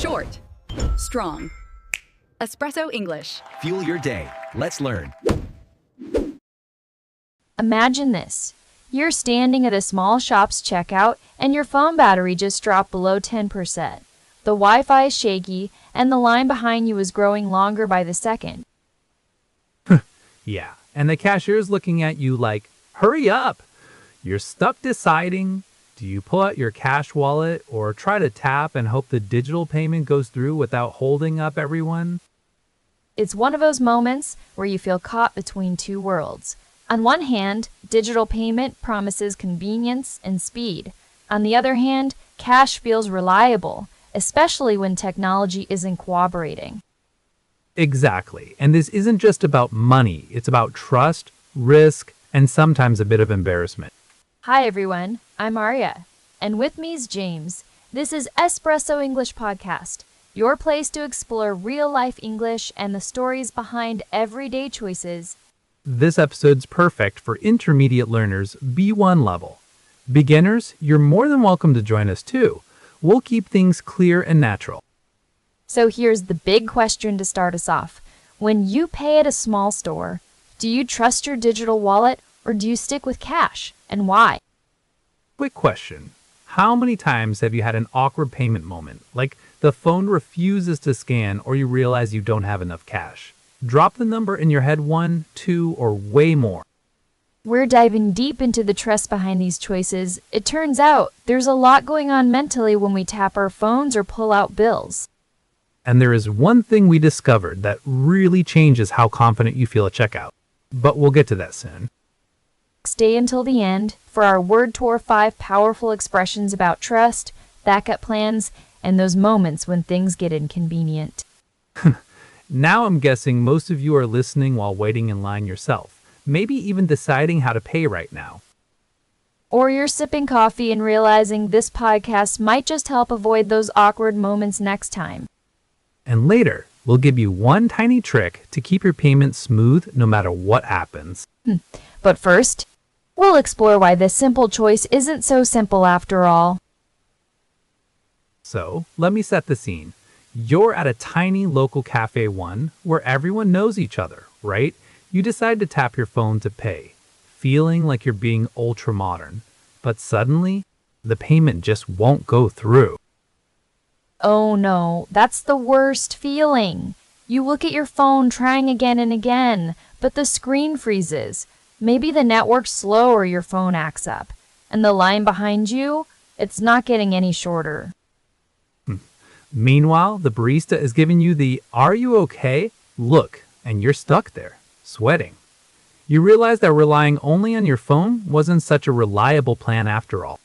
Short. Strong. Espresso English. Fuel your day. Let's learn. Imagine this. You're standing at a small shop's checkout and your phone battery just dropped below 10%. The Wi-Fi is shaky and the line behind you is growing longer by the second. Yeah, and the cashier's looking at you like, hurry up! You're stuck deciding, do you pull out your cash wallet or try to tap and hope the digital payment goes through without holding up everyone? It's one of those moments where you feel caught between two worlds. On one hand, digital payment promises convenience and speed. On the other hand, cash feels reliable, especially when technology isn't cooperating. Exactly, and this isn't just about money, it's about trust, risk, and sometimes a bit of embarrassment. Hi everyone, I'm Arya, and with me is James. This is Espresso English Podcast, your place to explore real-life English and the stories behind everyday choices. This episode's perfect for intermediate learners B1 level. Beginners, you're more than welcome to join us too. We'll keep things clear and natural. So here's the big question to start us off. When you pay at a small store, do you trust your digital wallet or do you stick with cash, and why? Quick question. How many times have you had an awkward payment moment, like the phone refuses to scan or you realize you don't have enough cash? Drop the number in your head 1, 2, or way more. We're diving deep into the trust behind these choices. It turns out there's a lot going on mentally when we tap our phones or pull out bills. And there is one thing we discovered that really changes how confident you feel at checkout. But we'll get to that soon. Stay until the end for our Word Tour 5 powerful expressions about trust, backup plans, and those moments when things get inconvenient. Now I'm guessing most of you are listening while waiting in line yourself, maybe even deciding how to pay right now. Or you're sipping coffee and realizing this podcast might just help avoid those awkward moments next time. And later, we'll give you one tiny trick to keep your payment smooth no matter what happens. But first, we'll explore why this simple choice isn't so simple after all. So, let me set the scene. You're at a tiny local Cafe 1 where everyone knows each other, right? You decide to tap your phone to pay, feeling like you're being ultra-modern. But suddenly, the payment just won't go through. Oh no, that's the worst feeling. You look at your phone trying again and again, but the screen freezes. Maybe the network's slow or your phone acts up. And the line behind you, it's not getting any shorter. Meanwhile, the barista is giving you the "Are you okay?" look, and you're stuck there, sweating. You realize that relying only on your phone wasn't such a reliable plan after all.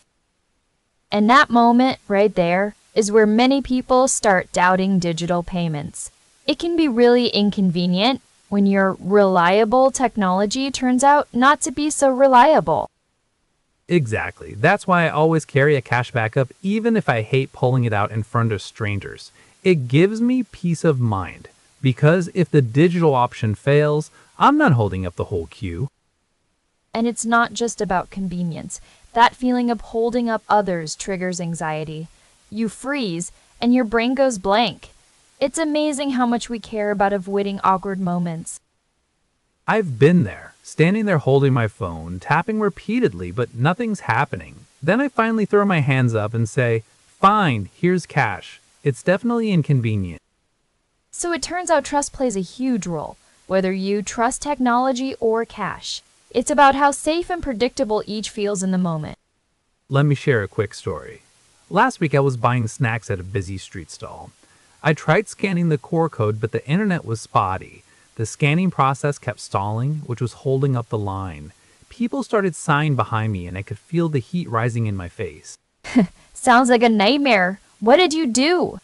And that moment right there is where many people start doubting digital payments. It can be really inconvenient when your reliable technology turns out not to be so reliable. Exactly. That's why I always carry a cash backup even if I hate pulling it out in front of strangers. It gives me peace of mind because if the digital option fails, I'm not holding up the whole queue. And it's not just about convenience. That feeling of holding up others triggers anxiety. You freeze and your brain goes blank. It's amazing how much we care about avoiding awkward moments. I've been there, standing there holding my phone, tapping repeatedly, but nothing's happening. Then I finally throw my hands up and say, "Fine, here's cash." It's definitely inconvenient. So it turns out trust plays a huge role, whether you trust technology or cash. It's about how safe and predictable each feels in the moment. Let me share a quick story. Last week I was buying snacks at a busy street stall. I tried scanning the QR code, but the internet was spotty. The scanning process kept stalling, which was holding up the line. People started sighing behind me and I could feel the heat rising in my face. Sounds like a nightmare. What did you do?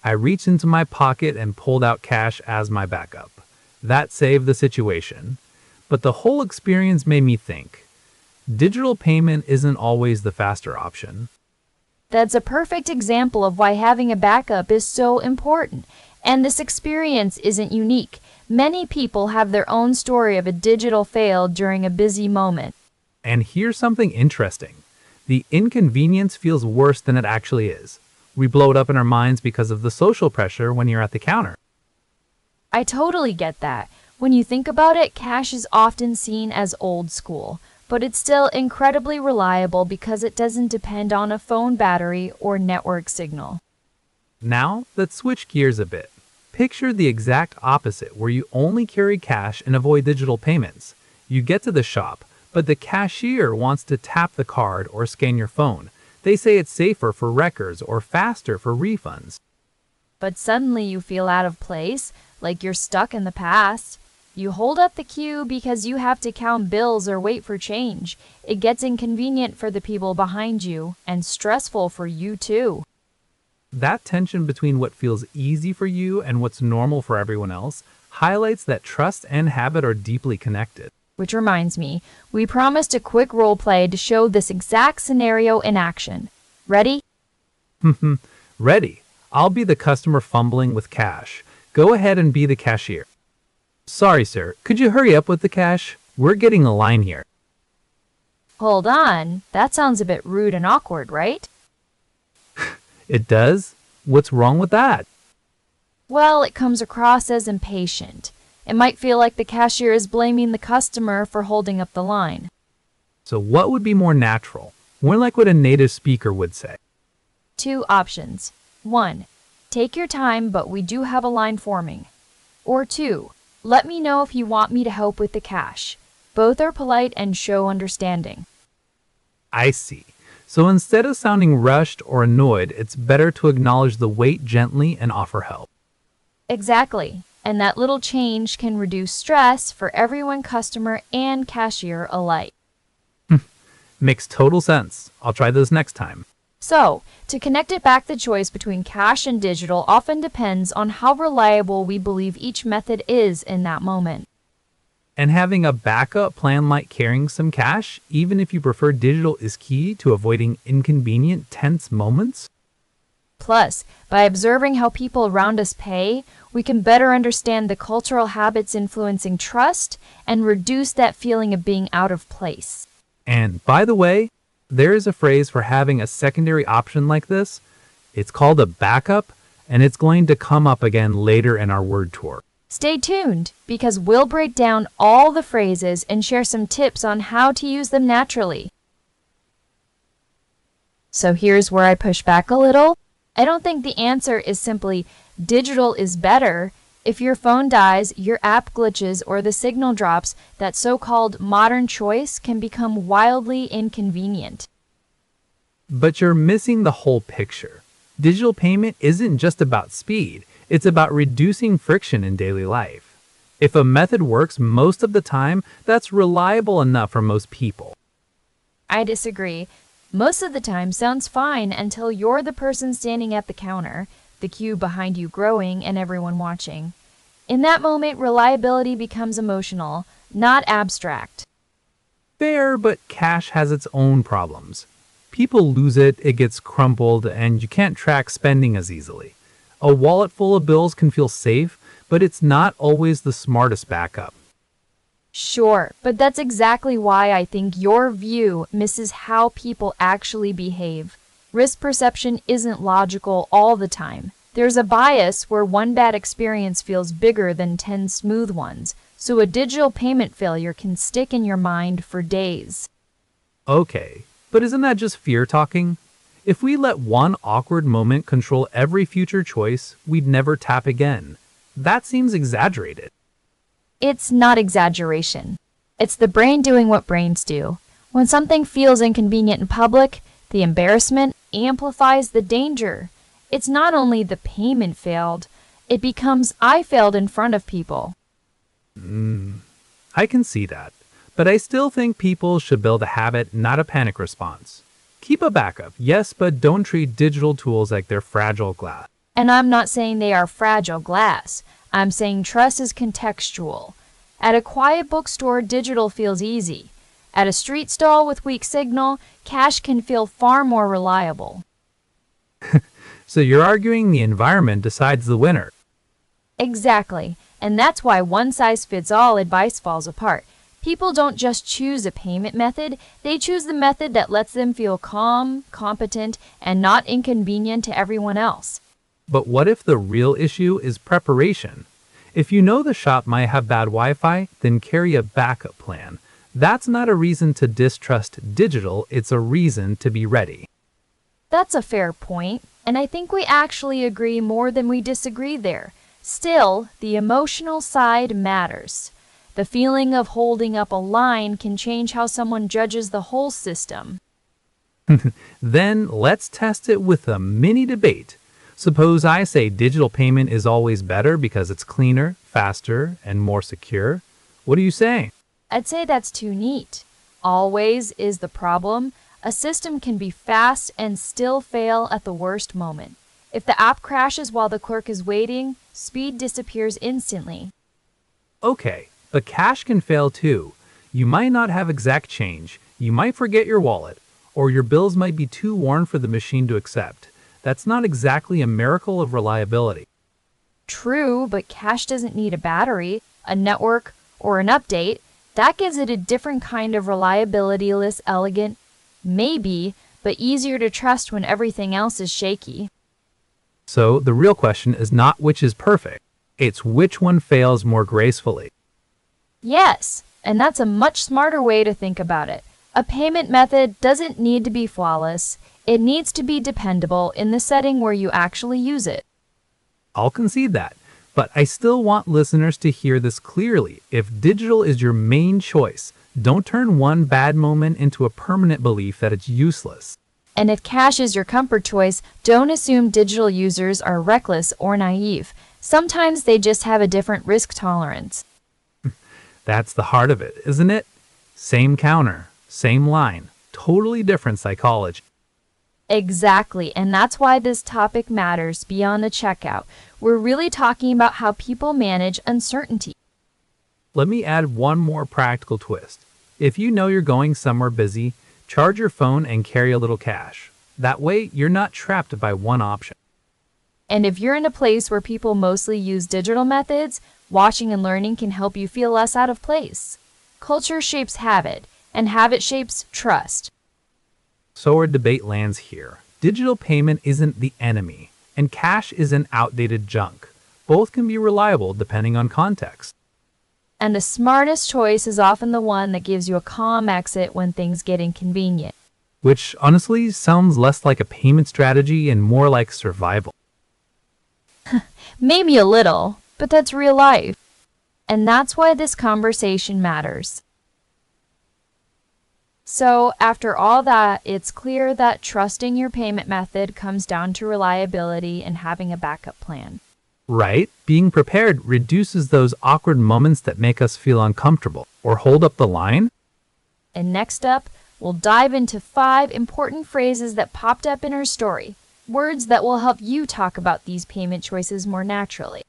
I reached into my pocket and pulled out cash as my backup. That saved the situation. But the whole experience made me think. Digital payment isn't always the faster option. That's a perfect example of why having a backup is so important. And this experience isn't unique. Many people have their own story of a digital fail during a busy moment. And here's something interesting. The inconvenience feels worse than it actually is. We blow it up in our minds because of the social pressure when you're at the counter. I totally get that. When you think about it, cash is often seen as old school, but it's still incredibly reliable because it doesn't depend on a phone battery or network signal. Now, let's switch gears a bit. Picture the exact opposite, where you only carry cash and avoid digital payments. You get to the shop, but the cashier wants to tap the card or scan your phone. They say it's safer for records or faster for refunds. But suddenly you feel out of place, like you're stuck in the past. You hold up the queue because you have to count bills or wait for change. It gets inconvenient for the people behind you and stressful for you too. That tension between what feels easy for you and what's normal for everyone else highlights that trust and habit are deeply connected. Which reminds me, we promised a quick role play to show this exact scenario in action. Ready? Ready. I'll be the customer fumbling with cash. Go ahead and be the cashier. Sorry, sir. Could you hurry up with the cash? We're getting a line here. Hold on. That sounds a bit rude and awkward, right? It does? What's wrong with that? Well, it comes across as impatient. It might feel like the cashier is blaming the customer for holding up the line. So what would be more natural? More like what a native speaker would say. 2 options. 1. Take your time, but we do have a line forming. Or 2. Let me know if you want me to help with the cash. Both are polite and show understanding. I see. So instead of sounding rushed or annoyed, it's better to acknowledge the wait gently and offer help. Exactly. And that little change can reduce stress for everyone, customer and cashier alike. Makes total sense. I'll try this next time. So, to connect it back, the choice between cash and digital often depends on how reliable we believe each method is in that moment. And having a backup plan like carrying some cash, even if you prefer digital, is key to avoiding inconvenient, tense moments. Plus, by observing how people around us pay, we can better understand the cultural habits influencing trust and reduce that feeling of being out of place. And by the way, there is a phrase for having a secondary option like this. It's called a backup, and it's going to come up again later in our word tour. Stay tuned, because we'll break down all the phrases and share some tips on how to use them naturally. So here's where I push back a little. I don't think the answer is simply digital is better. If your phone dies, your app glitches, or the signal drops, that so-called modern choice can become wildly inconvenient. But you're missing the whole picture. Digital payment isn't just about speed. It's about reducing friction in daily life. If a method works most of the time, that's reliable enough for most people. I disagree. Most of the time sounds fine until you're the person standing at the counter, the queue behind you growing, and everyone watching. In that moment, reliability becomes emotional, not abstract. Fair, but cash has its own problems. People lose it, it gets crumpled, and you can't track spending as easily. A wallet full of bills can feel safe, but it's not always the smartest backup. Sure, but that's exactly why I think your view misses how people actually behave. Risk perception isn't logical all the time. There's a bias where one bad experience feels bigger than 10 smooth ones, so a digital payment failure can stick in your mind for days. Okay, but isn't that just fear talking? If we let one awkward moment control every future choice, we'd never tap again. That seems exaggerated. It's not exaggeration. It's the brain doing what brains do. When something feels inconvenient in public, the embarrassment amplifies the danger. It's not only the payment failed, it becomes I failed in front of people. I can see that, but I still think people should build a habit, not a panic response. Keep a backup, yes, but don't treat digital tools like they're fragile glass. And I'm not saying they are fragile glass. I'm saying trust is contextual. At a quiet bookstore, digital feels easy. At a street stall with weak signal, cash can feel far more reliable. So you're arguing the environment decides the winner. Exactly. And that's why one-size-fits-all advice falls apart. People don't just choose a payment method, they choose the method that lets them feel calm, competent, and not inconvenient to everyone else. But what if the real issue is preparation? If you know the shop might have bad Wi-Fi, then carry a backup plan. That's not a reason to distrust digital, it's a reason to be ready. That's a fair point, and I think we actually agree more than we disagree there. Still, the emotional side matters. The feeling of holding up a line can change how someone judges the whole system. Then let's test it with a mini debate. Suppose I say digital payment is always better because it's cleaner, faster, and more secure. What do you say? I'd say that's too neat. Always is the problem. A system can be fast and still fail at the worst moment. If the app crashes while the clerk is waiting, speed disappears instantly. Okay, but cash can fail too. You might not have exact change, you might forget your wallet, or your bills might be too worn for the machine to accept. That's not exactly a miracle of reliability. True, but cash doesn't need a battery, a network, or an update. That gives it a different kind of reliability, less elegant, maybe, but easier to trust when everything else is shaky. So the real question is not which is perfect, it's which one fails more gracefully. Yes, and that's a much smarter way to think about it. A payment method doesn't need to be flawless. It needs to be dependable in the setting where you actually use it. I'll concede that, but I still want listeners to hear this clearly. If digital is your main choice, don't turn one bad moment into a permanent belief that it's useless. And if cash is your comfort choice, don't assume digital users are reckless or naive. Sometimes they just have a different risk tolerance. That's the heart of it, isn't it? Same counter, same line, totally different psychology. Exactly, and that's why this topic matters beyond the checkout. We're really talking about how people manage uncertainty. Let me add one more practical twist. If you know you're going somewhere busy, charge your phone and carry a little cash. That way, you're not trapped by one option. And if you're in a place where people mostly use digital methods, watching and learning can help you feel less out of place. Culture shapes habit, and habit shapes trust. So our debate lands here. Digital payment isn't the enemy, and cash isn't outdated junk. Both can be reliable depending on context. And the smartest choice is often the one that gives you a calm exit when things get inconvenient. Which honestly sounds less like a payment strategy and more like survival. Maybe a little, but that's real life. And that's why this conversation matters. So, after all that, it's clear that trusting your payment method comes down to reliability and having a backup plan. Right? Being prepared reduces those awkward moments that make us feel uncomfortable or hold up the line. And next up, we'll dive into 5 important phrases that popped up in our story. Words that will help you talk about these payment choices more naturally.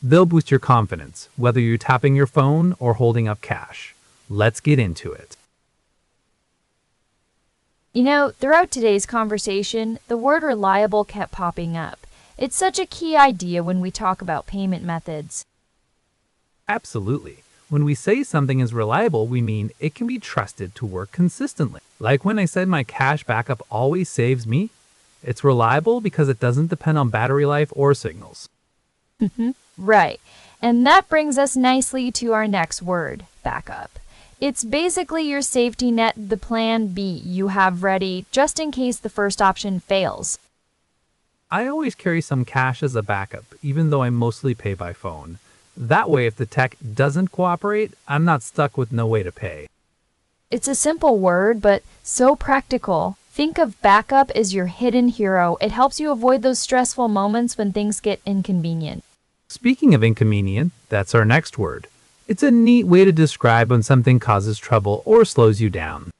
They'll boost your confidence, whether you're tapping your phone or holding up cash. Let's get into it. You know, throughout today's conversation, the word reliable kept popping up. It's such a key idea when we talk about payment methods. Absolutely. When we say something is reliable, we mean it can be trusted to work consistently. Like when I said my cash backup always saves me. It's reliable because it doesn't depend on battery life or signals. Right. And that brings us nicely to our next word, backup. It's basically your safety net, the plan B you have ready just in case the first option fails. I always carry some cash as a backup, even though I mostly pay by phone. That way, if the tech doesn't cooperate, I'm not stuck with no way to pay. It's a simple word, but so practical. Think of backup as your hidden hero. It helps you avoid those stressful moments when things get inconvenient. Speaking of inconvenient, that's our next word. It's a neat way to describe when something causes trouble or slows you down.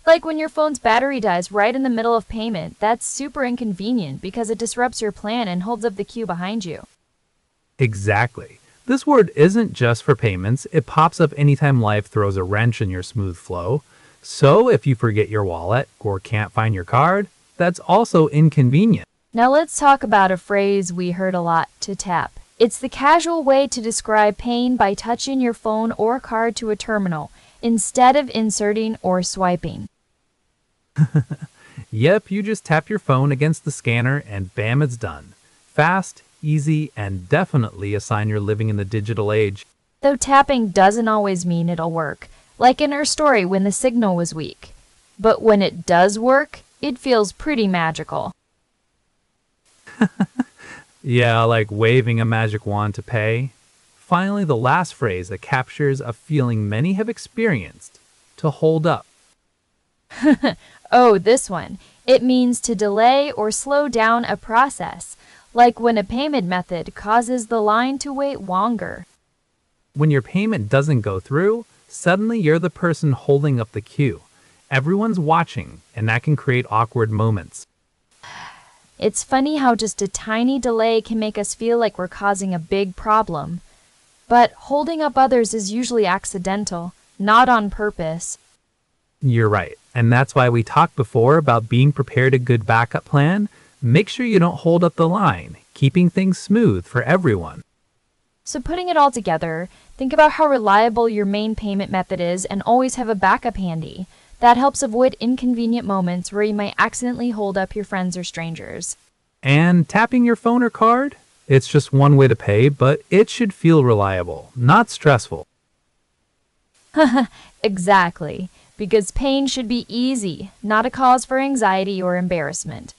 Like when your phone's battery dies right in the middle of payment, that's super inconvenient because it disrupts your plan and holds up the queue behind you. Exactly. This word isn't just for payments, it pops up anytime life throws a wrench in your smooth flow. So if you forget your wallet or can't find your card, that's also inconvenient. Now let's talk about a phrase we heard a lot, to tap. It's the casual way to describe paying by touching your phone or card to a terminal instead of inserting or swiping. Yep, you just tap your phone against the scanner and bam, it's done. Fast, easy, and definitely a sign you're living in the digital age. Though tapping doesn't always mean it'll work, like in our story when the signal was weak. But when it does work, it feels pretty magical. Yeah, like waving a magic wand to pay. Finally, the last phrase that captures a feeling many have experienced: to hold up. Oh, this one. It means to delay or slow down a process, like when a payment method causes the line to wait longer. When your payment doesn't go through, suddenly you're the person holding up the queue. Everyone's watching, and that can create awkward moments. It's funny how just a tiny delay can make us feel like we're causing a big problem. But holding up others is usually accidental, not on purpose. You're right, and that's why we talked before about being prepared a good backup plan. Make sure you don't hold up the line, keeping things smooth for everyone. So putting it all together, think about how reliable your main payment method is and always have a backup handy. That helps avoid inconvenient moments where you might accidentally hold up your friends or strangers. And tapping your phone or card? It's just one way to pay, but it should feel reliable, not stressful. Exactly, because paying should be easy, not a cause for anxiety or embarrassment.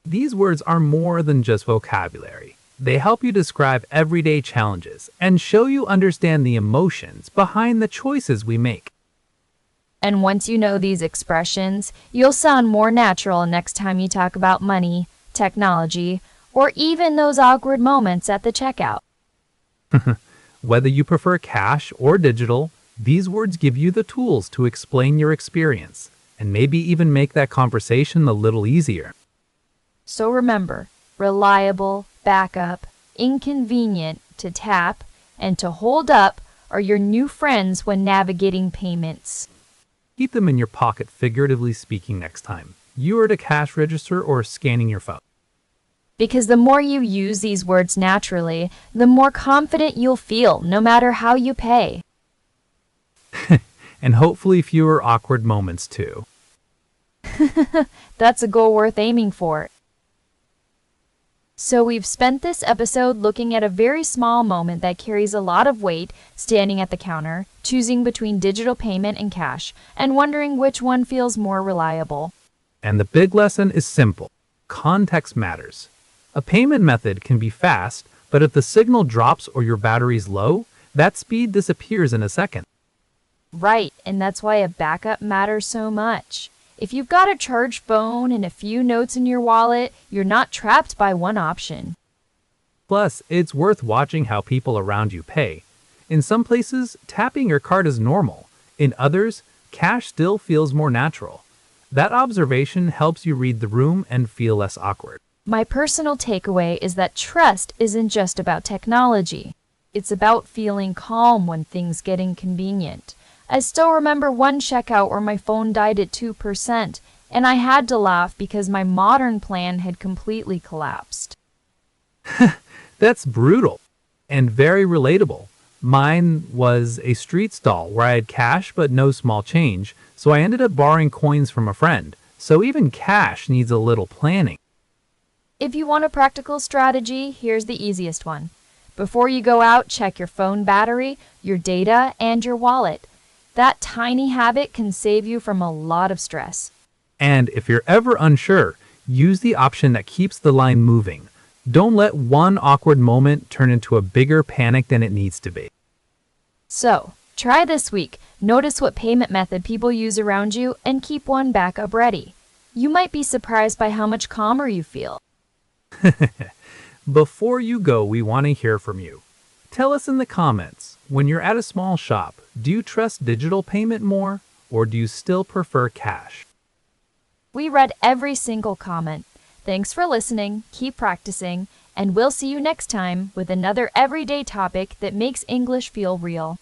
These words are more than just vocabulary. They help you describe everyday challenges and show you understand the emotions behind the choices we make. And once you know these expressions, you'll sound more natural next time you talk about money, technology, or even those awkward moments at the checkout. Whether you prefer cash or digital, these words give you the tools to explain your experience and maybe even make that conversation a little easier. So remember, reliable, backup, inconvenient, to tap, and to hold up are your new friends when navigating payments. Keep them in your pocket, figuratively speaking, next time you are at a cash register or scanning your phone. Because the more you use these words naturally, the more confident you'll feel, no matter how you pay. And hopefully fewer awkward moments too. That's a goal worth aiming for. So we've spent this episode looking at a very small moment that carries a lot of weight, standing at the counter, choosing between digital payment and cash, and wondering which one feels more reliable. And the big lesson is simple. Context matters. A payment method can be fast, but if the signal drops or your battery's low, that speed disappears in a second. Right, and that's why a backup matters so much. If you've got a charged phone and a few notes in your wallet, you're not trapped by one option. Plus, it's worth watching how people around you pay. In some places, tapping your card is normal. In others, cash still feels more natural. That observation helps you read the room and feel less awkward. My personal takeaway is that trust isn't just about technology. It's about feeling calm when things get inconvenient. I still remember one checkout where my phone died at 2%, and I had to laugh because my modern plan had completely collapsed. That's brutal and very relatable. Mine was a street stall where I had cash but no small change, so I ended up borrowing coins from a friend. So even cash needs a little planning. If you want a practical strategy, here's the easiest one. Before you go out, check your phone battery, your data, and your wallet. That tiny habit can save you from a lot of stress. And if you're ever unsure, use the option that keeps the line moving. Don't let one awkward moment turn into a bigger panic than it needs to be. So, try this week. Notice what payment method people use around you and keep one backup ready. You might be surprised by how much calmer you feel. Before you go, we want to hear from you. Tell us in the comments, when you're at a small shop, do you trust digital payment more, or do you still prefer cash? We read every single comment. Thanks for listening, keep practicing, and we'll see you next time with another everyday topic that makes English feel real.